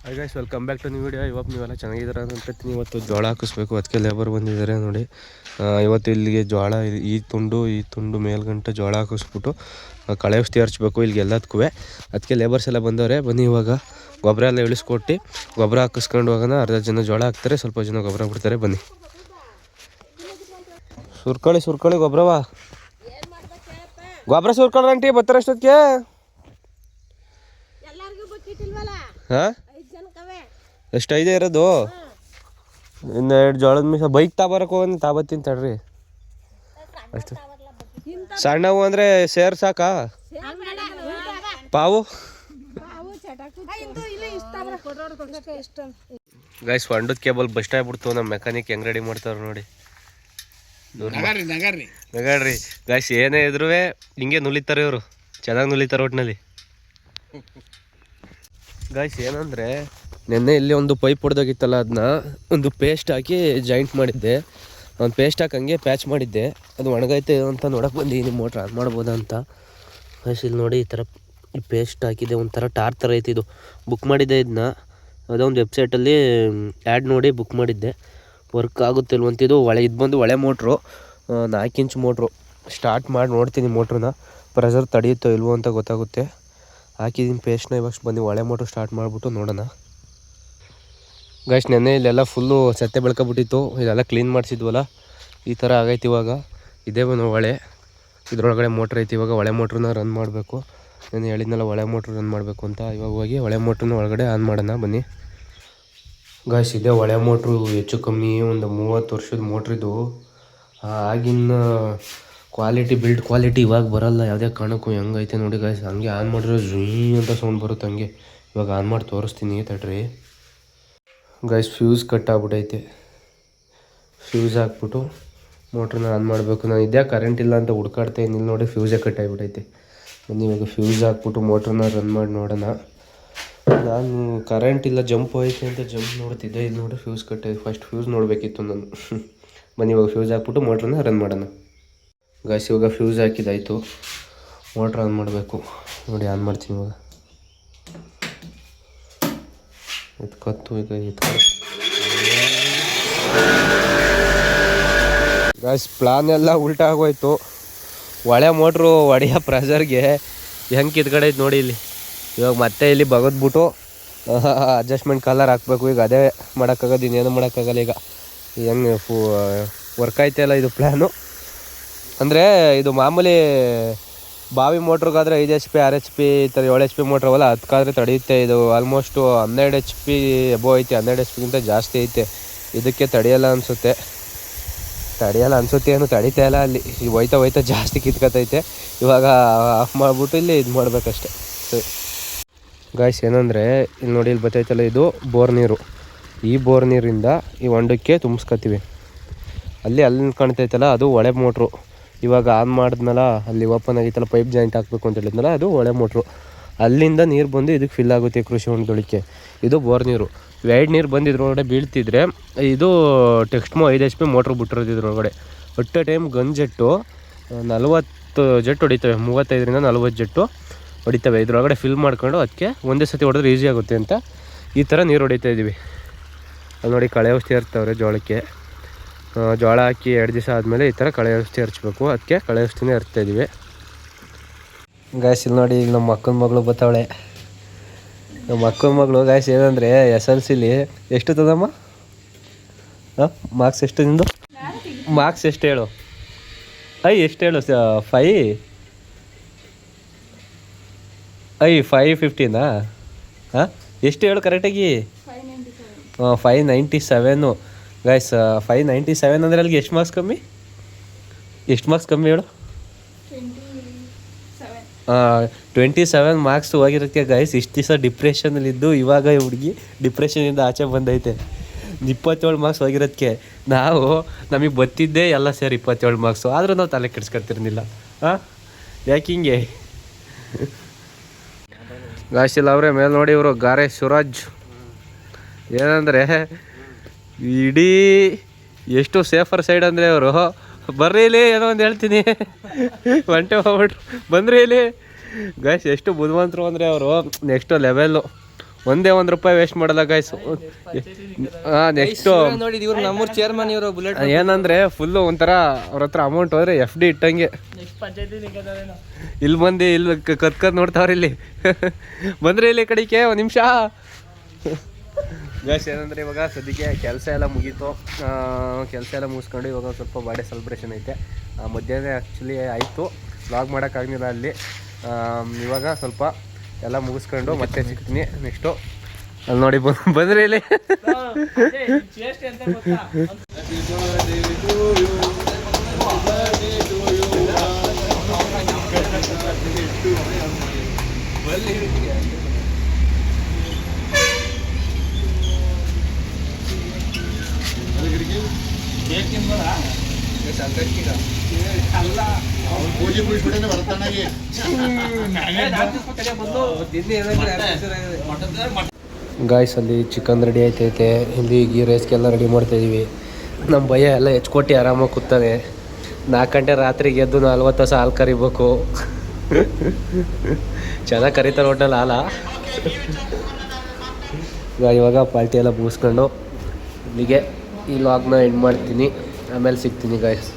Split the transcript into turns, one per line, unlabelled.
Hi guys, welcome back to new video. ಇವತ್ತು ನೀವೆಲ್ಲ ಚೆನ್ನಾಗಿದ್ದೀರಾ ಅಂತ ಇವತ್ತು ಜೋಳ ಹಾಕಿಸ್ಬೇಕು, ಅದಕ್ಕೆ ಲೇಬರ್ ಬಂದಿದ್ದಾರೆ ನೋಡಿ. ಇವತ್ತು ಇಲ್ಲಿಗೆ ಜೋಳ ಈ ತುಂಡು ಮೇಲ್ಗಂಟೆ ಜೋಳ ಹಾಕಿಸ್ಬಿಟ್ಟು ಕಳೆ ಔಷಧಿ ಹರಿಸ್ಬೇಕು ಇಲ್ಲಿಗೆ ಎಲ್ಲದಕ್ಕೂ. ಅದಕ್ಕೆ ಲೇಬರ್ಸ್ ಎಲ್ಲ ಬಂದವ್ರೆ. ಬನ್ನಿ ಇವಾಗ ಗೊಬ್ಬರ ಎಲ್ಲ ಇಳಿಸ್ಕೊಟ್ಟು ಗೊಬ್ಬರ ಹಾಕಿಸ್ಕೊಂಡು ಹೋಗೋಣ. ಅರ್ಧ ಜನ ಜೋಳ ಹಾಕ್ತಾರೆ, ಸ್ವಲ್ಪ ಜನ ಗೊಬ್ಬರ ಬಿಡ್ತಾರೆ. ಬನ್ನಿ ಸುರ್ಕೊಳ್ಳಿ ಗೊಬ್ಬರವಾ. ಗೊಬ್ಬರ ಸುರ್ಕೊಳ್ಳಿ ಬರ್ತಾರೆ ಅಷ್ಟೊತ್ತಿಗೆ. ಹಾಂ, ಎಷ್ಟು ಐದೇ ಇರೋದು? ಇನ್ನು 2 ಜೋಳದ ಮೀಸ ಬೈಕ್ ತಾಬರಕ್ಕೆ ಹೋಗಿ ತಾಬತ್ತೀನಿ ತಡ್ರಿ. ಅಷ್ಟು ಸಣ್ಣವು ಅಂದರೆ ಸೇರ್ ಸಾಕಾ? ಪಾವು ಗೈಸ್, ಹೊಂಡದ ಕೇಬಲ್ ಬಸ್ಟ್ ಆಗ್ಬಿಡ್ತು. ನಮ್ಮ ಮೆಕ್ಯಾನಿಕ್ ಹೆಂಗೆ ರೆಡಿ ಮಾಡ್ತಾವ್ರು ನೋಡಿ. ನಗಾಡ್ರಿ ಗೈಸ್, ಏನೇ ಇದ್ರೂ ಹಿಂಗೆ ನುಲಿತಾರೆ ಇವರು, ಚೆನ್ನಾಗಿ ನುಲಿತಾರೆ ಒಟ್ಟಿನಲ್ಲಿ. ಗೈಸ್ ಏನಂದರೆ, ನೆನ್ನೆ ಇಲ್ಲಿ ಒಂದು ಪೈಪ್ ಹೊಡೆದೋಗಿತ್ತಲ್ಲ, ಅದನ್ನ ಒಂದು ಪೇಸ್ಟ್ ಹಾಕಿ ಜಾಯಿಂಟ್ ಮಾಡಿದ್ದೆ. ಒಂದು ಪೇಸ್ಟ್ ಹಾಕಿ ಹಂಗೆ ಪ್ಯಾಚ್ ಮಾಡಿದ್ದೆ. ಅದು ಒಣಗೈತೆ ಅಂತ ನೋಡೋಕೆ ಬಂದಿದ್ದೀನಿ, ಮೋಟ್ರ್ ಆನ್ ಮಾಡ್ಬೋದಾ ಅಂತ. ಗೈಸ್ ಇಲ್ಲಿ ನೋಡಿ, ಈ ಥರ ಪೇಸ್ಟ್ ಹಾಕಿದೆ. ಒಂಥರ ಟಾರ್ ಥರ ಐತಿ. ಇದು ಬುಕ್ ಮಾಡಿದ್ದೆ, ಇದನ್ನ ಯಾವುದೋ ಒಂದು ವೆಬ್ಸೈಟಲ್ಲಿ ಆ್ಯಡ್ ನೋಡಿ ಬುಕ್ ಮಾಡಿದ್ದೆ. ವರ್ಕ್ ಆಗುತ್ತೆ ಇಲ್ವಂತಿದ್ದು. ಇದು ಬಂದು ಒಳೆ ಮೋಟ್ರು, 4 ಇಂಚ್ ಮೋಟ್ರು. ಸ್ಟಾರ್ಟ್ ಮಾಡಿ ನೋಡ್ತೀನಿ ಮೋಟ್ರನ್ನ, ಪ್ರೆಷರ್ ತಡೆಯುತ್ತೋ ಇಲ್ವೋ ಅಂತ ಗೊತ್ತಾಗುತ್ತೆ. ಹಾಕಿದ್ದೀನಿ ಪೇಸ್ಟ್ನ. ಇವಾಗ ಬನ್ನಿ ಒಳೆ ಮೋಟ್ರು ಸ್ಟಾರ್ಟ್ ಮಾಡಿಬಿಟ್ಟು ನೋಡೋಣ. ಗೈಸ್, ನೆನ್ನೆ ಇಲ್ಲೆಲ್ಲ ಫುಲ್ಲು ಸತ್ತೆ ಬೆಳ್ಕೊಬಿಟ್ಟಿತ್ತು. ಇದೆಲ್ಲ ಕ್ಲೀನ್ ಮಾಡಿಸಿದ್ವಲ್ಲ, ಈ ಥರ ಆಗೈತಿ. ಇವಾಗ ಇದೇ ಒಂದು ಒಳೆ, ಇದರೊಳಗಡೆ ಮೋಟ್ರ್ ಐತಿ. ಇವಾಗ ಒಳೆ ಮೋಟ್ರನ್ನ ರನ್ ಮಾಡಬೇಕು. ನಾನು ಹೇಳಿದ್ನಲ್ಲ ಒಳೆ ಮೋಟ್ರ್ ರನ್ ಮಾಡಬೇಕು ಅಂತ. ಇವಾಗ ಹೋಗಿ ಒಳೆ ಮೋಟ್ರನ್ನ ಒಳಗಡೆ ಆನ್ ಮಾಡೋಣ ಬನ್ನಿ. ಗೈಸ್, ಇದೇ ಒಳೆ ಮೋಟ್ರು, ಹೆಚ್ಚು ಕಮ್ಮಿ ಒಂದು 30 ವರ್ಷದ ಮೋಟ್ರಿದು. ಆಗಿನ ಬಿಲ್ಡ್ ಕ್ವಾಲಿಟಿ ಇವಾಗ ಬರೋಲ್ಲ ಯಾವುದೇ ಕಾರಣಕ್ಕೂ. ಹೆಂಗೈತೆ ನೋಡಿ ಗೈಸ್, ಹಂಗೆ ಆನ್ ಮಾಡಿದ್ರೆ ಝೀ ಅಂತ ಸೌಂಡ್ ಬರುತ್ತೆ ಹಂಗೆ. ಇವಾಗ ಆನ್ ಮಾಡಿ ತೋರಿಸ್ತೀನಿ ತಡ್ರಿ. ಗೈಸ್, ಫ್ಯೂಸ್ ಕಟ್ ಆಗ್ಬಿಟ್ಟೈತೆ. ಫ್ಯೂಸ್ ಹಾಕ್ಬಿಟ್ಟು ಮೋಟ್ರನ್ನ ಆನ್ ಮಾಡಬೇಕು. ನಾನು ಇದೇ ಕರೆಂಟ್ ಇಲ್ಲ ಅಂತ ಹುಡ್ಕಾಡ್ತಾ ಇದ್ದೀನಿ. ನೋಡಿ ಫ್ಯೂಸೇ ಕಟ್ ಆಗಿಬಿಟ್ಟೈತೆ. ಬನ್ನಿ ಇವಾಗ ಫ್ಯೂಸ್ ಹಾಕ್ಬಿಟ್ಟು ಮೋಟ್ರನ್ನ ರನ್ ಮಾಡಿ ನೋಡೋಣ. ನಾನು ಕರೆಂಟ್ ಇಲ್ಲ, ಜಂಪ್ ಹೋಯ್ತು ಅಂತ ಜಂಪ್ ನೋಡ್ತಿದ್ದೆ. ಇದು ನೋಡಿ ಫ್ಯೂಸ್ ಕಟ್ ಆಯ್ತು. ಫಸ್ಟ್ ಫ್ಯೂಸ್ ನೋಡಬೇಕಿತ್ತು ನಾನು. ಬನ್ನಿ ಇವಾಗ ಫ್ಯೂಸ್ ಹಾಕ್ಬಿಟ್ಟು ಮೋಟ್ರನ್ನ ರನ್ ಮಾಡೋಣ. ಗೈಸ್, ಇವಾಗ ಫ್ಯೂಸ್ ಹಾಕಿದ್ದಾಯಿತು. ಮೋಟ್ರ್ ಆನ್ ಮಾಡಬೇಕು ನೋಡಿ. ಆನ್ ಮಾಡ್ತೀನಿ ಇವಾಗ. ಎತ್ಕೊತ್ತು ಈಗ ಗೈಸ್, ಪ್ಲಾನ್ ಎಲ್ಲ ಉಲ್ಟಾ ಆಗೋಯ್ತು. ಒಳೆ ಮೋಟ್ರು ಹೊಡೆಯೋ ಪ್ರೆಷರ್ಗೆ ಹೆಂಗೆ ಕಿತ್ಕಡೈತೆ ನೋಡಿ ಇಲ್ಲಿ. ಇವಾಗ ಮತ್ತೆ ಇಲ್ಲಿ ಬಗದ್ಬಿಟ್ಟು ಅಡ್ಜಸ್ಟ್ಮೆಂಟ್ ಕಲರ್ ಹಾಕಬೇಕು. ಈಗ ಅದೇ ಮಾಡೋಕ್ಕಾಗೋದು, ಇನ್ನೇನು ಮಾಡೋಕ್ಕಾಗಲ್ಲ. ಈಗ ಹೆಂಗೆ ವರ್ಕ್ ಆಯ್ತಲ್ಲ ಇದು ಪ್ಲ್ಯಾನು. ಅಂದರೆ ಇದು ಮಾಮೂಲಿ ಬಾವಿ ಮೋಟ್ರಿಗಾದರೆ 5 HP 6 HP ಈ ಥರ 7 HP ಮೋಟ್ರವಲ್ಲ, ಅದಕ್ಕಾದರೆ ತಡೆಯುತ್ತೆ. ಇದು ಆಲ್ಮೋಸ್ಟು 12 HP ಎಬೋ ಐತೆ. 12 HP ಜಾಸ್ತಿ ಐತೆ. ಇದಕ್ಕೆ ತಡೆಯಲ್ಲ ಅನಿಸುತ್ತೆ. ಏನು ತಡೀತಾ ಇಲ್ಲ. ಅಲ್ಲಿ ಹೋಯ್ತಾ ಜಾಸ್ತಿ ಕಿತ್ಕೊತೈತೆ. ಇವಾಗ ಆಫ್ ಮಾಡಿಬಿಟ್ಟು ಇಲ್ಲಿ ಇದು ಮಾಡಬೇಕಷ್ಟೆ. ಗಾಯ್ಸ್, ಏನಂದರೆ ಇಲ್ಲಿ ನೋಡಿ, ಇಲ್ಲಿ ಬರ್ತೈತಲ್ಲ, ಇದು ಬೋರ್ ನೀರು. ಈ ಬೋರ್ ನೀರಿಂದ ಈ ಹೊಂಡಕ್ಕೆ ತುಂಬಿಸ್ಕೊತೀವಿ. ಅಲ್ಲಿ ಕಾಣ್ತೈತಲ್ಲ, ಅದು ಒಳೆ ಮೋಟ್ರು. ಇವಾಗ ಆನ್ ಮಾಡಿದ್ನಲ್ಲ, ಅಲ್ಲಿ ಓಪನ್ ಆಗಿತ್ತಲ್ಲ, ಪೈಪ್ ಜಾಯಿಂಟ್ ಹಾಕಬೇಕು ಅಂತ ಹೇಳಿದ್ನಲ್ಲ, ಅದು ಒಳೆ ಮೋಟ್ರು. ಅಲ್ಲಿಂದ ನೀರು ಬಂದು ಇದಕ್ಕೆ ಫಿಲ್ ಆಗುತ್ತೆ ಕೃಷಿ ಹೊಂಡದೊಳಕ್ಕೆ. ಇದು ಬೋರ್ ನೀರು. ವೈಡ್ ನೀರು ಬಂದು ಇದ್ರೊಳಗಡೆ ಬೀಳ್ತಿದ್ರೆ, ಇದು ಟೆಕ್ಸ್ಟ್ಮೋ 5 HP ಮೋಟ್ರ್ ಬಿಟ್ಟಿರೋದು ಇದ್ರೊಳಗಡೆ. ಒಟ್ಟ ಟೈಮ್ ಗಂಜೆಟ್ಟು 40 ಜೆಟ್ ಹೊಡಿತವೆ. 35ರಿಂದ 40 ಜೆಟ್ಟು ಹೊಡಿತವೆ. ಇದ್ರೊಳಗಡೆ ಫಿಲ್ ಮಾಡ್ಕೊಂಡು ಅದಕ್ಕೆ ಒಂದೇ ಸತಿ ಹೊಡೆದ್ರೆ ಈಸಿ ಆಗುತ್ತೆ ಅಂತ ಈ ಥರ ನೀರು ಹೊಡಿತಾ ಇದ್ದೀವಿ. ಅಲ್ಲಿ ನೋಡಿ, ಕಳೆ ಔಷಧಿ ಹರಿಸ್ತವ್ರೆ ಜೋಳಕ್ಕೆ. ಜೋಳ ಹಾಕಿ 2 ದಿವಸ ಆದಮೇಲೆ ಈ ಥರ ಕಳೆ ಔಷಧಿ ಹರಿಸ್ಬೇಕು. ಅದಕ್ಕೆ ಕಳೆ ಔಷಧಿನೇ ಹರಿಸ್ತಾಯಿದ್ದೀವಿ. ಗಾಯ್ಸ್, ಇಲ್ಲಿ ನೋಡಿ, ನಮ್ಮ ಅಕ್ಕನ ಮಗಳು ಬರ್ತಾವಳೆ. ನಮ್ಮ ಅಕ್ಕನ ಮಗಳು ಗಾಯ್ಸ್ ಏನಂದರೆ, SLCಲಿ ಎಷ್ಟು ತದಮ್ಮ? ಮಾರ್ಕ್ಸ್ ಎಷ್ಟು ನಿಂದು? ಮಾರ್ಕ್ಸ್ ಎಷ್ಟು ಹೇಳು? ಎಷ್ಟು ಹೇಳು? 550ನಾ? ಎಷ್ಟು ಹೇಳು ಕರೆಕ್ಟಾಗಿ? 597 ಗಾಯ್ಸ್. 597 ಅಂದರೆ ಅಲ್ಲಿಗೆ ಎಷ್ಟು ಮಾರ್ಕ್ಸ್ ಕಮ್ಮಿ? ಹೇಳು? 27 ಮಾರ್ಕ್ಸ್ ಹೋಗಿರೋಕ್ಕೆ ಗಾಯ್ಸ್. ಇಷ್ಟು ದಿವಸ ಡಿಪ್ರೆಷನಲ್ಲಿದ್ದು ಇವಾಗ ಹುಡುಗಿ ಡಿಪ್ರೆಷನಿಂದ ಆಚೆ ಬಂದೈತೆ. 27 ಮಾರ್ಕ್ಸ್ ಹೋಗಿರೋದಕ್ಕೆ. ನಮಗೆ ಬತ್ತಿದ್ದೆ ಎಲ್ಲ ಸೇರಿ 27 ಮಾರ್ಕ್ಸು. ಆದರೂ ನಾವು ತಲೆ ಕೆಡ್ಸ್ಕೊತಿರ್ಲಿಲ್ಲ. ಯಾಕೆ ಹಿಂಗೆ ಗಾಯ್ಸ್? ಇಲ್ಲ ಅವರೇ ಮೇಲೆ ನೋಡಿ, ಇವರು ಗಾರೆ ಶಿವರಾಜ್. ಏನಂದರೆ ಇಡೀ ಎಷ್ಟು ಸೇಫರ್ ಸೈಡ್ ಅಂದರೆ ಅವರು. ಬರ್ರಿ ಇಲ್ಲಿ, ಏನೋ ಒಂದು ಹೇಳ್ತೀನಿ. ಒಂಟೆ ಹೋಗ್ಬಿಟ್ರು. ಬಂದ್ರಿ ಇಲ್ಲಿ. ಗೈಸ್ ಎಷ್ಟು ಬುದ್ಧಿವಂತರು ಅಂದರೆ ಅವರು ನೆಕ್ಸ್ಟ್ ಲೆವೆಲ್ಲು. ಒಂದೇ ₹1 ವೇಸ್ಟ್ ಮಾಡಲ್ಲ ಗಾಯ್ಸ್. ನೆಕ್ಸ್ಟು
ನೋಡಿ ಇವ್ರು ನಮ್ಮೂರು ಚೇರ್ಮನ್ ಇವರು ಬುಲೆಟ್
ಏನಂದರೆ ಫುಲ್ಲು ಒಂಥರ ಅವ್ರ ಹತ್ರ ಅಮೌಂಟ್ ಹೋದರೆ FD ಇಟ್ಟಂಗೆ. ಇಲ್ಲಿ ಬಂದು ಇಲ್ಲಿ ಕತ್ಕತ್ ನೋಡ್ತಾವ್ರಿ ಇಲ್ಲಿ. ಬಂದರೆ ಇಲ್ಲಿ ಕಡೆಗೆ ಒಂದು ನಿಮಿಷ ಗಾಯ್ಸ್. ಏನಂದರೆ ಇವಾಗ ಸದ್ಯಕ್ಕೆ ಕೆಲಸ ಎಲ್ಲ ಮುಗೀತು. ಕೆಲಸ ಎಲ್ಲ ಮುಗಿಸ್ಕೊಂಡು ಇವಾಗ ಸ್ವಲ್ಪ ಬರ್ಡೇ ಸೆಲೆಬ್ರೇಷನ್ ಐತೆ. ಮಧ್ಯಾಹ್ನ ಆ್ಯಕ್ಚುಲಿ ಆಯಿತು, ವ್ಲಾಗ್ ಮಾಡೋಕ್ಕಾಗಲಿಲ್ಲ ಅಲ್ಲಿ. ಇವಾಗ ಸ್ವಲ್ಪ ಎಲ್ಲ ಮುಗಿಸ್ಕೊಂಡು ಮತ್ತೆ ಸಿಗ್ತೀನಿ ನೆಕ್ಸ್ಟು. ಅಲ್ಲಿ ನೋಡಿ ಬಂದರೆ ಇಲ್ಲಿ ಗಾಯ್ಸ್. ಅಲ್ಲಿ ಚಿಕನ್ ರೆಡಿ ಆಯ್ತೈತೆ, ಇಲ್ಲಿ ಗೀ ರೈಸ್ಗೆಲ್ಲ ರೆಡಿ ಮಾಡ್ತಾಯಿದ್ದೀವಿ. ನಮ್ಮ ಭಯ ಎಲ್ಲ ಹೆಚ್ಕೊಟ್ಟು ಆರಾಮಾಗಿ ಕೂತಾನೆ. 4 ಗಂಟೆ ರಾತ್ರಿಗೆ ಎದ್ದು 40 ಹೊಸ ಹಾಲು ಕರಿಬೇಕು. ಚೆನ್ನಾಗಿ ಕರೀತಾರೆ ಒಟ್ಟಲ್ಲಿ ಹಾಲ. ಇವಾಗ ಪಾರ್ಟಿ ಎಲ್ಲ ಮುಗಿಸ್ಕೊಂಡು ಇಲ್ಲಿಗೆ ಈ ಲಾಗ್ನ ಎಂಡ್ ಮಾಡ್ತೀನಿ. ಆಮೇಲೆ ಸಿಗ್ತೀನಿ ಗಾಯ್ಸ್.